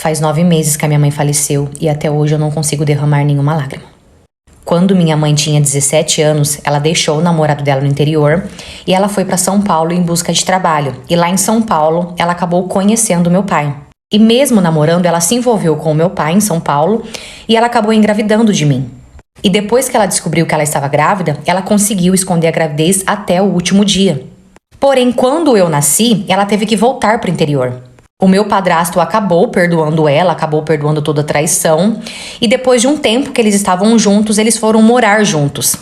Faz 9 meses que a minha mãe faleceu e até hoje eu não consigo derramar nenhuma lágrima. Quando minha mãe tinha 17 anos, ela deixou o namorado dela no interior e ela foi para São Paulo em busca de trabalho. E lá em São Paulo, ela acabou conhecendo meu pai. E mesmo namorando, ela se envolveu com o meu pai em São Paulo e ela acabou engravidando de mim. E depois que ela descobriu que ela estava grávida, ela conseguiu esconder a gravidez até o último dia. Porém, quando eu nasci, ela teve que voltar para o interior. O meu padrasto acabou perdoando ela, acabou perdoando toda a traição. E depois de um tempo que eles estavam juntos, eles foram morar juntos.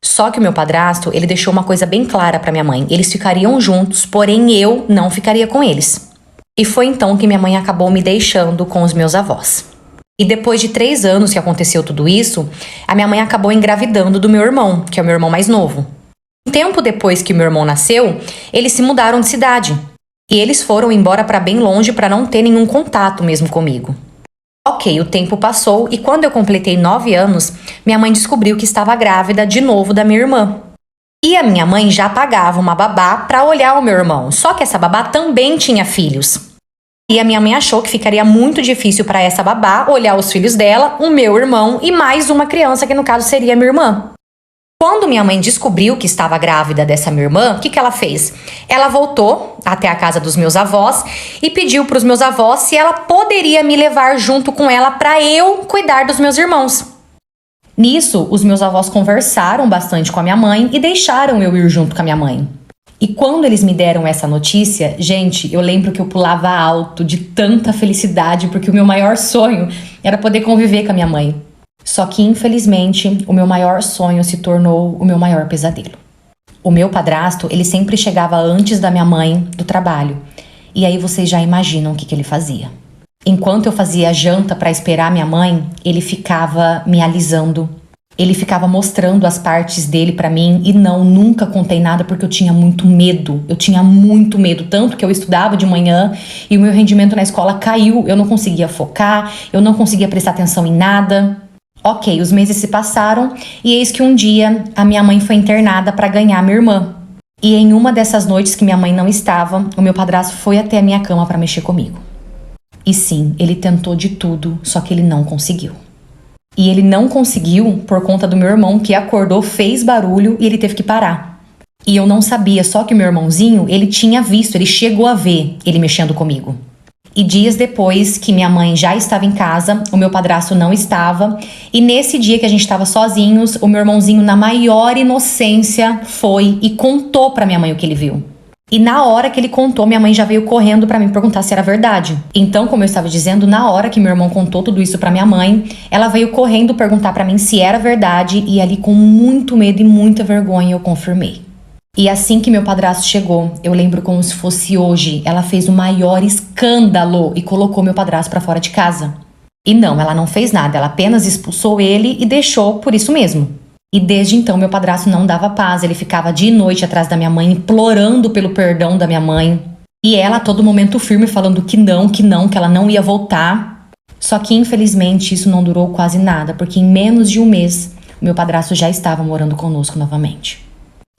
Só que o meu padrasto, ele deixou uma coisa bem clara para minha mãe. Eles ficariam juntos, porém eu não ficaria com eles. E foi então que minha mãe acabou me deixando com os meus avós. E depois de 3 anos que aconteceu tudo isso, a minha mãe acabou engravidando do meu irmão, que é o meu irmão mais novo. Um tempo depois que meu irmão nasceu, eles se mudaram de cidade. E eles foram embora para bem longe para não ter nenhum contato mesmo comigo. Ok, o tempo passou e quando eu completei 9 anos, minha mãe descobriu que estava grávida de novo da minha irmã. E a minha mãe já pagava uma babá para olhar o meu irmão, só que essa babá também tinha filhos. E a minha mãe achou que ficaria muito difícil para essa babá olhar os filhos dela, o meu irmão e mais uma criança, que no caso seria a minha irmã. Quando minha mãe descobriu que estava grávida dessa minha irmã, o que ela fez? Ela voltou até a casa dos meus avós e pediu para os meus avós se ela poderia me levar junto com ela para eu cuidar dos meus irmãos. Nisso, os meus avós conversaram bastante com a minha mãe e deixaram eu ir junto com a minha mãe. E quando eles me deram essa notícia, gente, eu lembro que eu pulava alto de tanta felicidade, porque o meu maior sonho era poder conviver com a minha mãe. Só que, infelizmente, o meu maior sonho se tornou o meu maior pesadelo. O meu padrasto, ele sempre chegava antes da minha mãe do trabalho. E aí vocês já imaginam o que ele fazia. Enquanto eu fazia janta para esperar minha mãe, ele ficava me alisando. Ele ficava mostrando as partes dele para mim e nunca contei nada porque eu tinha muito medo. Eu tinha muito medo, tanto que eu estudava de manhã e o meu rendimento na escola caiu. Eu não conseguia focar, eu não conseguia prestar atenção em nada. Ok, os meses se passaram e eis que um dia a minha mãe foi internada para ganhar minha irmã. E em uma dessas noites que minha mãe não estava, o meu padrasto foi até a minha cama para mexer comigo. E sim, ele tentou de tudo, só que ele não conseguiu. E ele não conseguiu por conta do meu irmão, que acordou, fez barulho e ele teve que parar. E eu não sabia, só que o meu irmãozinho, ele tinha visto, ele chegou a ver ele mexendo comigo. E dias depois que minha mãe já estava em casa, o meu padrasto não estava. E nesse dia que a gente estava sozinhos, o meu irmãozinho, na maior inocência, foi e contou pra minha mãe o que ele viu. E na hora que ele contou, minha mãe já veio correndo pra mim perguntar se era verdade. Então, como eu estava dizendo, na hora que meu irmão contou tudo isso pra minha mãe, ela veio correndo perguntar pra mim se era verdade. E ali, com muito medo e muita vergonha, eu confirmei. E assim que meu padrasto chegou, eu lembro como se fosse hoje, ela fez o maior escândalo e colocou meu padrasto pra fora de casa. E não, ela não fez nada, ela apenas expulsou ele e deixou por isso mesmo. E desde então meu padrasto não dava paz, ele ficava dia e noite atrás da minha mãe, implorando pelo perdão da minha mãe. E ela a todo momento firme, falando que ela não ia voltar. Só que infelizmente isso não durou quase nada, porque em menos de um mês, meu padrasto já estava morando conosco novamente.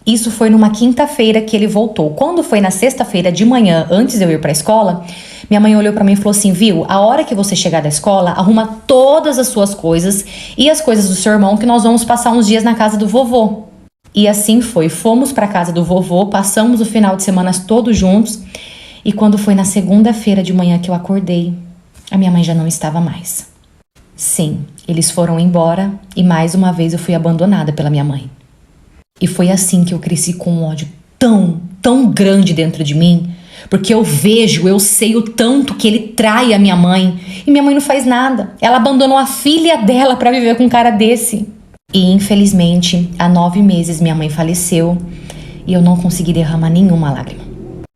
Isso foi numa quinta-feira que ele voltou. Quando foi na sexta-feira de manhã, antes de eu ir pra escola, minha mãe olhou pra mim e falou assim: viu, a hora que você chegar da escola, arruma todas as suas coisas e as coisas do seu irmão, que nós vamos passar uns dias na casa do vovô. E assim foi, fomos pra casa do vovô, passamos o final de semana todos juntos. E quando foi na segunda-feira de manhã que eu acordei, a minha mãe já não estava mais. Sim, eles foram embora e mais uma vez eu fui abandonada pela minha mãe. E foi assim que eu cresci com um ódio tão grande dentro de mim, porque eu sei o tanto que ele trai a minha mãe, e minha mãe não faz nada. Ela abandonou a filha dela pra viver com um cara desse. E infelizmente, há 9 meses minha mãe faleceu, e eu não consegui derramar nenhuma lágrima.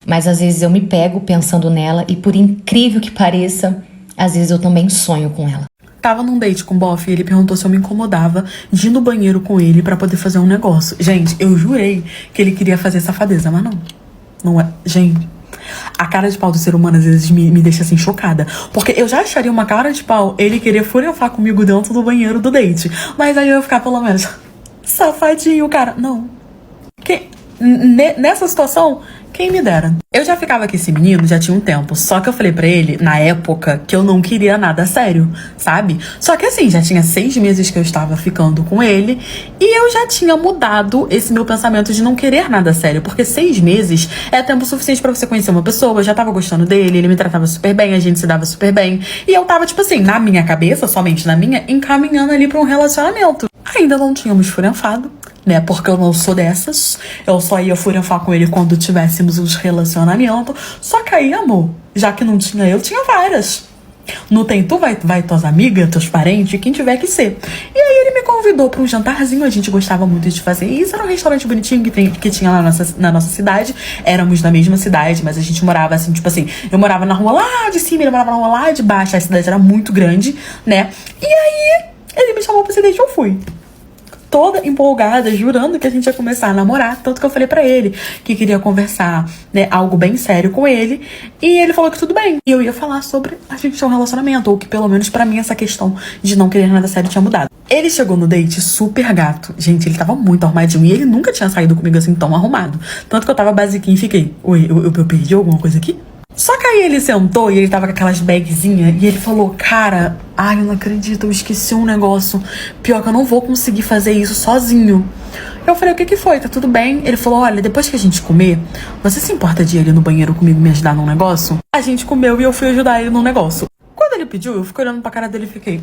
Mas às vezes eu me pego pensando nela, e por incrível que pareça, às vezes eu também sonho com ela. Tava num date com o bofe e ele perguntou se eu me incomodava de ir no banheiro com ele pra poder fazer um negócio. Gente, eu jurei que ele queria fazer safadeza, mas não. Não é. Gente, a cara de pau do ser humano às vezes me deixa assim chocada. Porque eu já acharia uma cara de pau ele querer furiocar comigo dentro do banheiro do date. Mas aí eu ia ficar pelo menos safadinho, cara. Não. Nessa situação, Quem me dera. Eu já ficava com esse menino já tinha um tempo. Só que eu falei pra ele, na época, que eu não queria nada sério, sabe? Só que assim, já tinha 6 meses que eu estava ficando com ele. E eu já tinha mudado esse meu pensamento de não querer nada sério. Porque 6 meses é tempo suficiente pra você conhecer uma pessoa. Eu já tava gostando dele, ele me tratava super bem, a gente se dava super bem. E eu tava, tipo assim, na minha cabeça, somente na minha, encaminhando ali pra um relacionamento. Ainda não tínhamos furanfado, né? Porque eu não sou dessas. Eu só ia furanfar com ele quando tivéssemos uns relacionamentos. Só que aí, amor, já que não tinha eu, tinha várias. Não tem tu, vai tuas amigas, teus parentes, quem tiver que ser. E aí ele me convidou pra um jantarzinho, a gente gostava muito de fazer isso. Era um restaurante bonitinho que tinha lá na nossa cidade. Éramos da mesma cidade, mas a gente morava assim, tipo assim, eu morava na rua lá de cima, ele morava na rua lá de baixo. A cidade era muito grande, né? E aí ele me chamou pra esse date e eu fui. Toda empolgada, jurando que a gente ia começar a namorar. Tanto que eu falei pra ele que queria conversar, né, algo bem sério com ele. E ele falou que tudo bem. E eu ia falar sobre a gente ter um relacionamento. Ou que pelo menos pra mim essa questão de não querer nada sério tinha mudado. Ele chegou no date super gato. Gente, ele tava muito arrumadinho. E ele nunca tinha saído comigo assim tão arrumado. Tanto que eu tava basiquinho e fiquei, oi, eu perdi alguma coisa aqui? Só que aí ele sentou e ele tava com aquelas bagzinhas e ele falou, cara, ai, eu não acredito, eu esqueci um negócio. Pior que eu não vou conseguir fazer isso sozinho. Eu falei, o que que foi? Tá tudo bem? Ele falou, olha, depois que a gente comer, você se importa de ir ali no banheiro comigo me ajudar num negócio? A gente comeu e eu fui ajudar ele num negócio. Quando ele pediu, eu fiquei olhando pra cara dele e fiquei,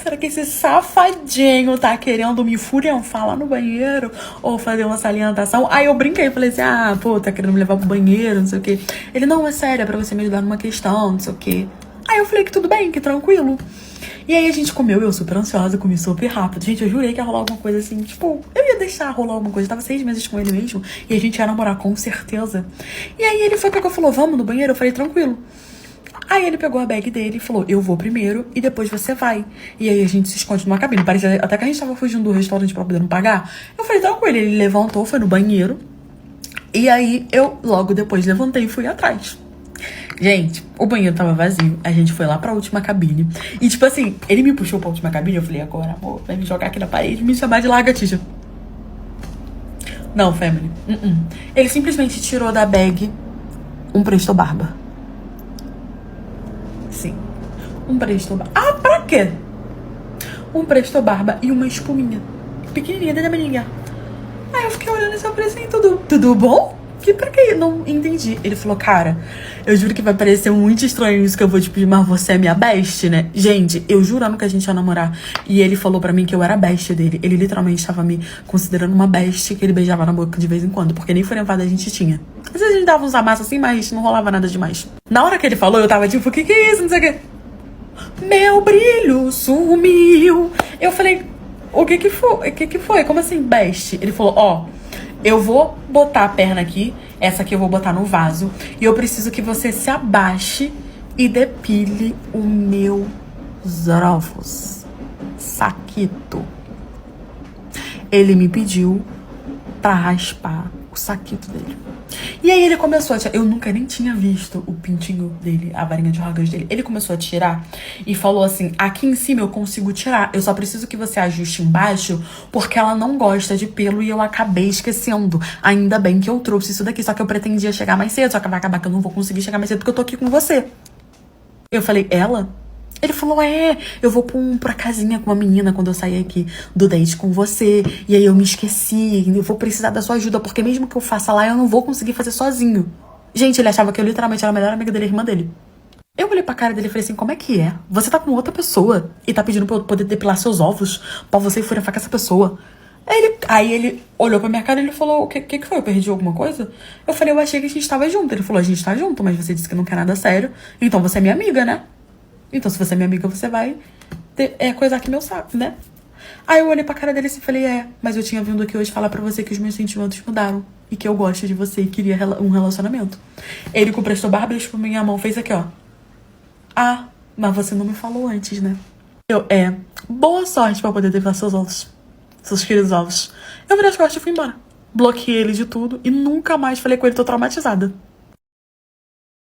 será que esse safadinho tá querendo me furanfar lá no banheiro? Ou fazer uma salientação? Aí eu brinquei, falei assim, ah, pô, tá querendo me levar pro banheiro, não sei o quê. Ele, não, é sério, é pra você me ajudar numa questão, não sei o quê. Aí eu falei que tudo bem, que tranquilo. E aí a gente comeu, eu super ansiosa, comi super rápido. Gente, eu jurei que ia rolar alguma coisa assim, tipo, eu ia deixar rolar alguma coisa. Eu tava 6 meses com ele mesmo, e a gente ia namorar com certeza. E aí ele foi pra cá e falou, vamos no banheiro? Eu falei, tranquilo. Aí ele pegou a bag dele e falou, eu vou primeiro e depois você vai. E aí a gente se esconde numa cabine. Parecia até que a gente tava fugindo do restaurante pra poder não pagar. Eu falei, tranquilo. Ele levantou, foi no banheiro. E aí eu logo depois levantei e fui atrás. Gente, o banheiro tava vazio. A gente foi lá pra última cabine. E tipo assim, ele me puxou pra última cabine. Eu falei, agora amor, vai me jogar aqui na parede e me chamar de lagartixa. Não, family. Ele simplesmente tirou da bag um Presto Barba. Sim. Um Presto Barba. Ah, pra quê? Um Presto Barba e uma espuminha pequenininha dentro da minha. Aí eu fiquei olhando esse presente, tudo bom? Que pra quê? Não entendi. Ele falou, cara, eu juro que vai parecer muito estranho isso que eu vou te pedir, mas você é minha best, né? Gente, eu jurando que a gente ia namorar. E ele falou pra mim que eu era a best dele. Ele literalmente tava me considerando uma best que ele beijava na boca de vez em quando. Porque nem furanfada a gente tinha. Às vezes a gente dava uns amassos assim, mas não rolava nada demais. Na hora que ele falou, eu tava tipo, o que é isso? Não sei o quê. Meu brilho sumiu. Eu falei, o que que foi? O que que foi? Como assim, best? Ele falou, ó, eu vou botar a perna aqui, essa aqui eu vou botar no vaso, e eu preciso que você se abaixe e depile os meus ovos. Saquito. Ele me pediu pra raspar o saquito dele. E aí ele começou a tirar. Eu nunca nem tinha visto o pintinho dele, a varinha de rogas dele. Ele começou a tirar e falou assim, aqui em cima eu consigo tirar, eu só preciso que você ajuste embaixo, porque ela não gosta de pelo e eu acabei esquecendo. Ainda bem que eu trouxe isso daqui, só que eu pretendia chegar mais cedo, só que vai acabar que eu não vou conseguir chegar mais cedo porque eu tô aqui com você. Eu falei, ela? Ele falou, eu vou pra casinha com uma menina quando eu sair aqui do date com você. E aí eu me esqueci, eu vou precisar da sua ajuda, porque mesmo que eu faça lá, eu não vou conseguir fazer sozinho. Gente, ele achava que eu literalmente era a melhor amiga dele, a irmã dele. Eu olhei pra cara dele e falei assim, como é que é? Você tá com outra pessoa e tá pedindo pra eu poder depilar seus ovos pra você ir furanfar com essa pessoa. Aí ele olhou pra minha cara e ele falou, o que foi? Eu perdi alguma coisa? Eu falei, eu achei que a gente tava junto. Ele falou, a gente tá junto, mas você disse que não quer nada sério, então você é minha amiga, né? Então, se você é minha amiga, você vai coisar aqui meu saco, né? Aí eu olhei pra cara dele e falei, mas eu tinha vindo aqui hoje falar pra você que os meus sentimentos mudaram. E que eu gosto de você e queria um relacionamento. Ele com o Presto Barba, por minha mão, fez aqui, ó. Ah, mas você não me falou antes, né? Boa sorte pra poder depilar seus ovos. Seus queridos ovos. Eu virei as costas e fui embora. Bloqueei ele de tudo e nunca mais falei com ele, tô traumatizada.